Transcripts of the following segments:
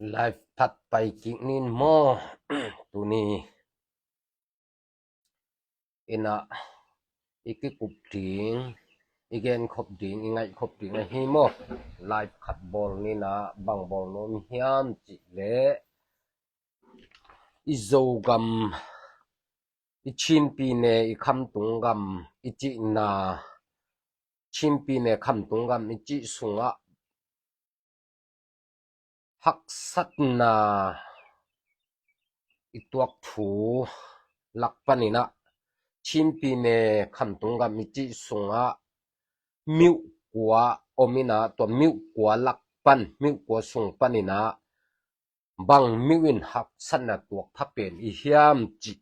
ไลฟ์ถัดไปกิกนินหมอ ตัวนี้อินะอีกกุบถิงอีกเกนขบถิงอีไงขบถิงให้หมอไลฟ์ขัดบอลนี่นะบังบอลโนมเฮียมจิเลอีโซกัมอีชิมปีเนอีคำตุงกัมอีจินาชิมปีเนคำตุงกัมอีจิสุงะฮักสัตนาอีตัวถูลักปนินะชิมปีเนคำตุงกัมอีจิสุงะมิวกัวโอมินาตัวมิวกัวลักปันมิวกัวสุงปนินะบังมิวินฮักสัตนาตัวพับเป็นอีเฮียมจิ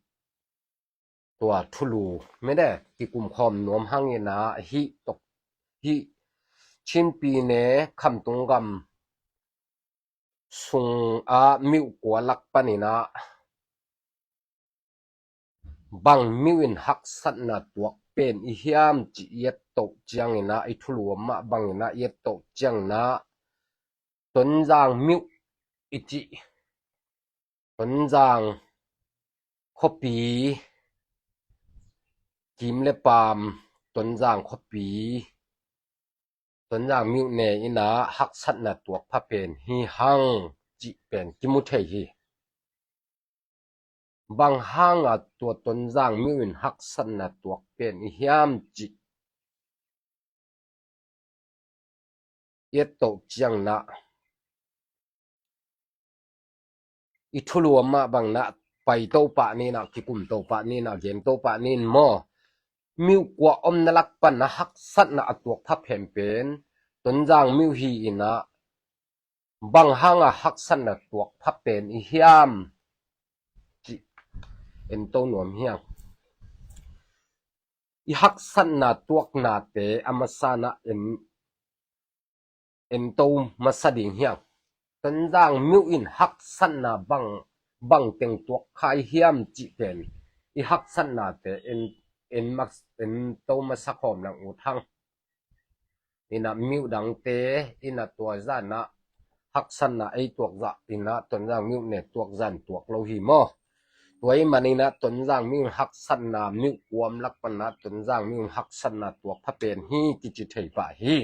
ตัวทุลูไม่ได้ที่กุมคอมนวมหังเงินะฮิตกฮิชิมปีเนคำตุงกัมสุงอามิวกัวลักปนินะบังมิวินฮักสัตนาตัวเป็นอีเฮียมจิเยตโตจังเงินะไอทุลูมะบังเงินะเยตโตจังนะตนจางมิวอิจิตนจางคอปีกิมเลปามตนจางคอปีตนจางมิวเนอินะฮักสัตนาตัวพะเป็นฮีหังจิเป็นกิมุเทฮีบางห้างตัวตนจางมิวินฮักสัตนาตัวเป็นอีเฮียมจิเยตโตจังนะอีทุลวมะบังนะไปโตปะนี่นะกิกุมโตปะนี่นะเกนโตปะนี่มอมิวกว่าอมนลักปันนะฮักสัตนาตัวพะเพ่นเป็นตนจางมิวฮีอินะบางห้างฮักสัตนาตัวพะเป็นอีเฮียมจิเอ็นโตหนวมเฮียงอีฮักสัตนาตัวนาเตอมาสานะเอ็นโตมาสดิ่งเฮียงตนจางมิวอินฮักสัตนาบังเต็งตัวคายเฮียมจิเป็นอีฮักสัตนาเตเอ็นโตมาสักหอมหลังอุทังอินะมิวดังเตอินะตัวจานะฮักสัตนาไอตัวจะอินะตนจางมิวเนตัวจันตัวโลหิมอตัวไอมันอินะตนจางมิวฮักสัตนามิวกวมลักปนะตนจางมิวฮักสัตนาตัวพะเป็นฮีกิจิเทปะฮี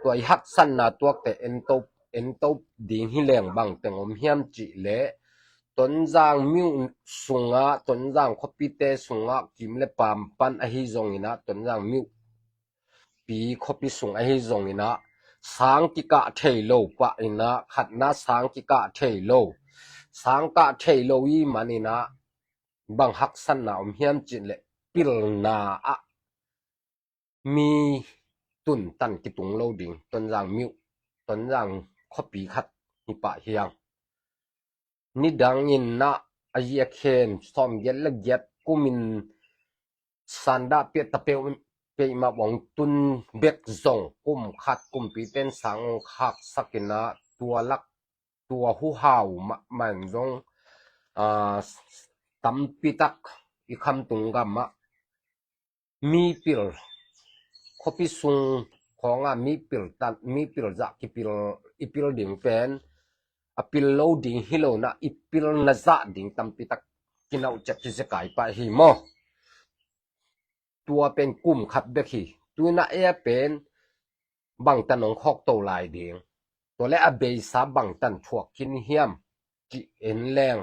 ตัวฮักสัตนาตัวเตเอ็นโตดิ่งฮิแรงบังเต็งอมเฮียมจิเลตนจางมิวสุงะตนจางคอปิเตสุงะกิมเลปามปันอหิจงอินะตนจางมิวปีคอปิสุงอหิจงอินะสังกิกะเทโลปะอินะขัดนะสังกิกะเทโลสังกะเทโลอีมันอินะบังฮักสันนาอมเฮียมจิเลปิลนาอะมีตุนตันกิตุงโลดิงตนจางมิวตนจางคอปีขัดนิปะเฮียงนี่ดังอินนะอายะเคนซอมเย็ดละเย็ดกุมินสันดาเปียตะเปียวเปียมาบองตุนเบกซงกุมขัดกุมปีเต้นสังขักสักินะตัวลักตัวหูหาวมันจงตัมปิตักอีคำตุงกัมมะมีปิลคอปิซุงของมีปิลตันมีปิลจักปิลอีปิลดิ่งเป็นอปิลโลดิ่งฮิโลนะอีปิลนาซาดิ่งตัมปิตักกินเอาจับจิสกายไปฮิโมตัวเป็นกุ่มขับเบคีตัวน่ะเป็นบังตันของคอกโตลายดิ่งตัวและอเบยซาบังตันพวกกินเฮียมจิเอ็นแรง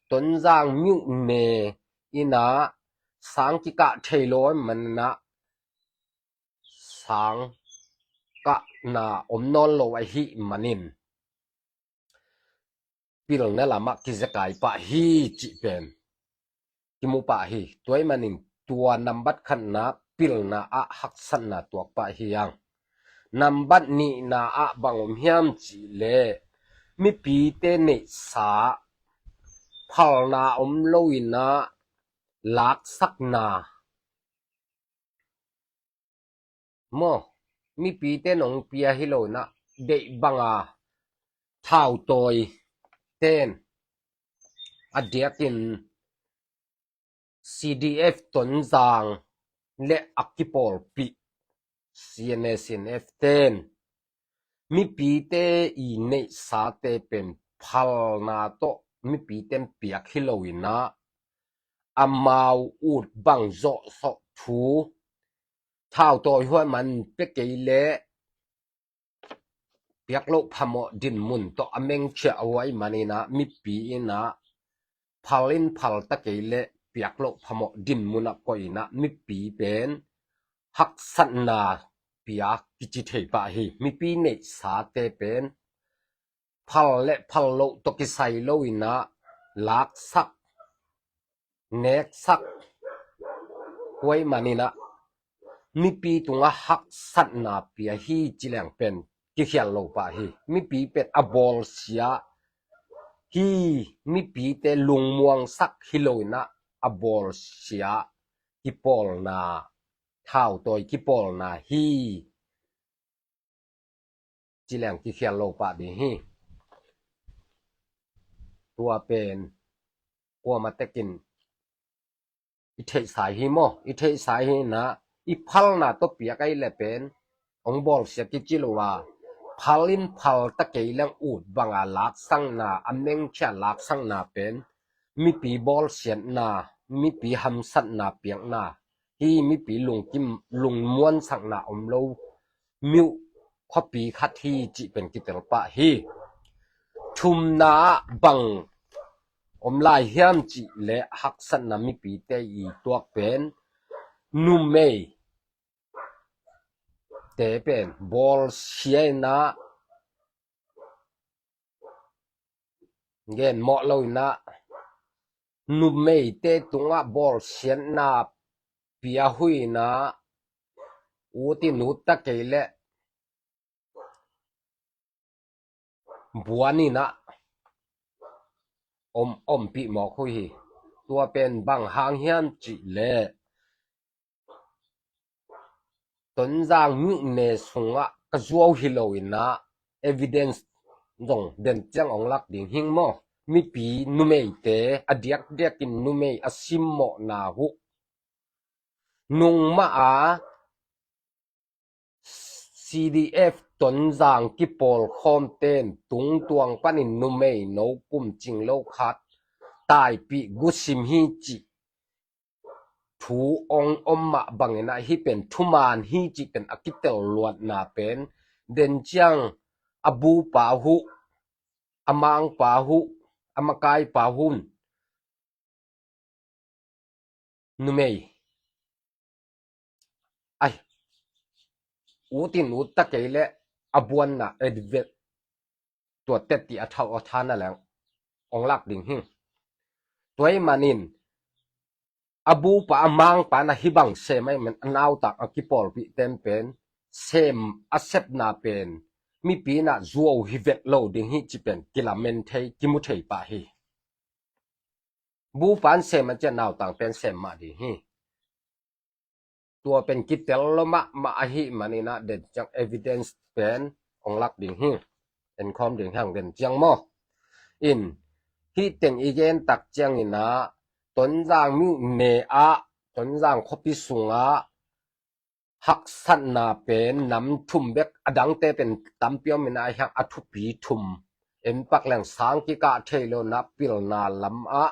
ตนจางมิวเนอินะสังกิกะเทโลมันนะสังกะนาอมนอนโลไอฮิมันินปิลนั่นละมักกิจกายปะฮีจิเป็นกิมุปะฮีตัวมันนินตัวนำบัดขันนะปิลนาอะฮักสันนะตัวปะฮียังนำบัดนี้นาอะบังอมเฮียมจิเลมิปีเตเนสาพัลนาอมโลอินะลักสักนาโมมีปีเตนองเปียฮิโลนะเดบังอาเท่าตอยเต้นอเดียกิน CDF ตนจางและอักกิปอลปี CNF เต้นมีปีเตอีเนสาเตเป็น พัลนาโตมีปีเต็มเปียกฮิโลวินะอามาวอูดบังโซโซทูท้าวตัวหัวมันเปกเลเปียกโลพะโมดินมุนโตอเมงเชเอาไว้มันนี่นะมีปีนะพัลินพัลตะเกเลเปียกโลพะโมดินมุนก็อีนะมีปีเป็นหักสันนาเปียกกิจิเทปะฮีมีปีเนสาเตเป็นพัลและพัลโลตกิไซโลอินะลักซักเนกซักไว้มันนี่นะมีปีตุงหักสันนาเปียฮีจิแหลงเป็นกิเขียนโลปะฮีมีปีเป็นอบอลเสียฮีมีปีเตลุงมวงสักฮิโลอินะอบอลเสียกิปอลนาท้าวตัวกิปอลนาฮีจิแหลงกิเขียนโลปะดีฮีตัวเป็นกัวมาเตกินอิเทสายฮีโมอิเทสายฮีนะอีพัลนาตัวเปียกไอเลเป็นองบอลเสียกิจิโลวาพัลินพัลตะเกลังอูดบังอาลักสังนาอเมงเชลักสังนาเป็นมีปีบอลเสียนนามีปีหัมสันนาเปียงนาฮีมีปีลุงกิมลุงม้วนสังนาอมโลมิวขอปีคัดฮีจิเป็นกิเตลปะฮีชุมนาบังอมลายเฮียมจิและหักสันนามีปีเตอีตัวเป็นนุเมเตเป็นบอลเชียนะเงินหมอเลยนะนุเมเตตุงะบอลเชียนะเปียหุยนะอูตินุตตะเกเลบัวนี่นะอมปีหมอคุยตัวเป็นบังหางเฮียมจิเลตนจางมิเนสุงะกะจัวฮิโลอินะ evidence จงเด่นจังองลักดิงหิงโมมีปีนุเมเตอเดียกเดียกินนุเมอซิมโมนาหุนุงมาอา CDF ตนจางกิปอลคอมเตนตุงตวงปันินนุเมโนกุมจิงโลคัดตายปีกุสิมฮิจิทูองอมมาบังเนะฮีเป็นทุมานฮีจิเป็นอากิเตลลวดนาเป็นเดนจังอบูปาหุอมังปาหุอมกายปาหุนนุเมยไออูตินอูตะเกเลอบวนนะเอดเวตัวเตติอัทาวทานั่นแหละองลักดิ่งหิงตัวมันนินอบูปะมังปานะฮิบังเซไม่มันนาวตักอกิปอลปีเต็มเป็นเซมอาเซปนาเป็นมีปีน่ะจัวฮิเวตโลดิ่งฮิจิเป็นกิลาเมนเทกิมุเทปะฮีบูปานเซมันจะนาวตังเป็นเซมมาดิ่งฮิตัวเป็นกิเตลมะมาฮิมันนี่นะเด่นจังเอวิเดนซ์เป็นองลักดิ่งฮิเป็นคอมดิ่งห่างเด่นจังโมอินฮิเต็งอีเกนตักจังอินะตนจางมิเนอาตนจางคบิสุงาหักสันนาเป็นน้ำทุ่มเบกอดังเตเป็นตัมเปียวมินาหักอทุปีทุ่มเอ็มปักแหลงสังกิกาเทโลนับปิลนาลำอา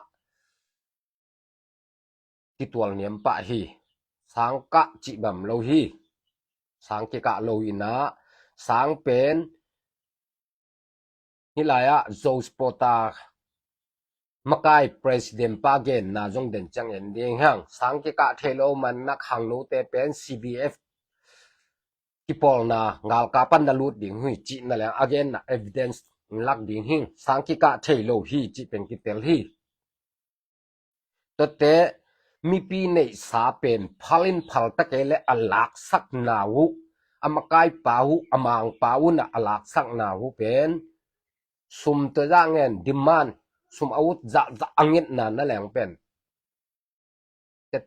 ที่ตัวเนียมปะฮีสังกะจิบัมโลฮีสังกิกาโลอินะสังเป็นนี่แหละโจสปอตาMakai President Pagen na jong den chang en ding hang sang ki ka thelo man nak hang no te pen CBF ki pol na ngal ka pan da lut ding hui chi na la again na evidence lak ding hing sang ki ka thelo hi chi pen ki tel hi to te mi pi nei sa pen phalin phal ta ke le alak sak na wu amakai pa hu amang pa wu na alak sak na wu pen sum to jang en demand sum awut za angit na na lang pen